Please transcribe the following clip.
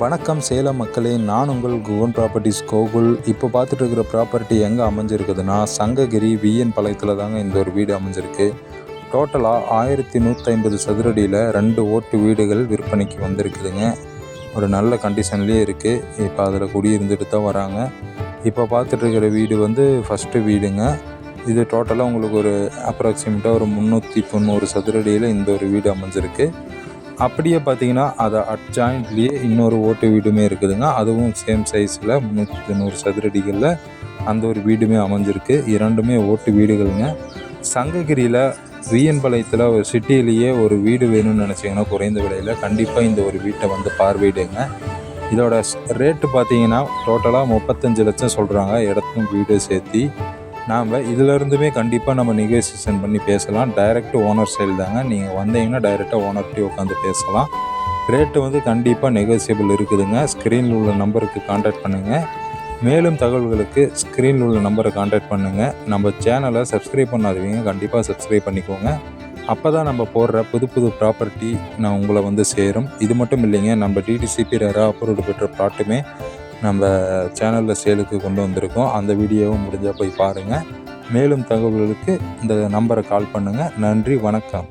வணக்கம் சேலம் மக்களே, நான் உங்கள் குகன் ப்ராப்பர்ட்டிஸ் கோகுல். இப்போ பார்த்துட்டு இருக்கிற ப்ராப்பர்ட்டி எங்கே அமைஞ்சிருக்குதுன்னா, சங்ககிரி விஎன் பாளையத்தில் தாங்க இந்த ஒரு வீடு அமைஞ்சிருக்கு. டோட்டலாக 1150 சதுரடியில் 2 ஓட்டு வீடுகள் விற்பனைக்கு வந்திருக்குதுங்க. ஒரு நல்ல கண்டிஷன்லேயே இருக்குது. இப்போ அதில் குடியிருந்துட்டு தான் வராங்க. இப்போ பார்த்துட்டு இருக்கிற வீடு வந்து ஃபஸ்ட்டு வீடுங்க. இது டோட்டலாக உங்களுக்கு ஒரு அப்ராக்சிமேட்டாக ஒரு 390 சதுரடியில் இந்த ஒரு வீடு அமைஞ்சிருக்கு. அப்படியே பார்த்தீங்கன்னா அதை அட்ஜாயிண்ட்லேயே இன்னொரு ஓட்டு வீடுமே இருக்குதுங்க. அதுவும் சேம் சைஸில் 390 சதுரடிகளில் அந்த ஒரு வீடுமே அமைஞ்சிருக்கு. இரண்டுமே ஓட்டு வீடுகளுங்க. சங்ககிரியில் விஎன் பாளையத்தில் ஒரு சிட்டியிலேயே ஒரு வீடு வேணும்னு நினச்சிங்கன்னா குறைந்த விலையில் கண்டிப்பாக இந்த ஒரு வீட்டை வந்து பார்வையிடுங்க. இதோட ரேட்டு பார்த்தீங்கன்னா டோட்டலாக 35 லட்சம் சொல்கிறாங்க, இடத்துக்கும் வீடு சேர்த்தி. நாம் இதிலருந்துமே கண்டிப்பாக நம்ம நெகோசியேஷன் பண்ணி பேசலாம். டைரெக்ட் ஓனர் சேல் தாங்க. நீங்கள் வந்தீங்கன்னா டைரெக்டாக ஓனர்கிட்டே உட்காந்து பேசலாம். ரேட்டு வந்து கண்டிப்பாக நெகோசியபிள் இருக்குதுங்க. ஸ்க்ரீனில் உள்ள நம்பருக்கு கான்டாக்ட் பண்ணுங்கள். மேலும் தகவல்களுக்கு ஸ்க்ரீனில் உள்ள நம்பரை கான்டாக்ட் பண்ணுங்கள். நம்ம சேனலை சப்ஸ்கிரைப் பண்ணாதவங்க கண்டிப்பாக சப்ஸ்கிரைப் பண்ணிக்கோங்க. அப்போ தான் நம்ம போடுற புது ப்ராப்பர்ட்டி நான் உங்களை வந்து சேரும். இது மட்டும் இல்லைங்க, நம்ம டிடிசிபி ரெரா அப்ரூவ்டு பெற்ற ப்ளாட்டுமே நம்ம சேனலில் சேலுக்கு கொண்டு வந்திருக்கோம். அந்த வீடியோவும் முடிஞ்சால் போய் பாருங்கள். மேலும் தகவல்களுக்கு இந்த நம்பரை கால் பண்ணுங்கள். நன்றி, வணக்கம்.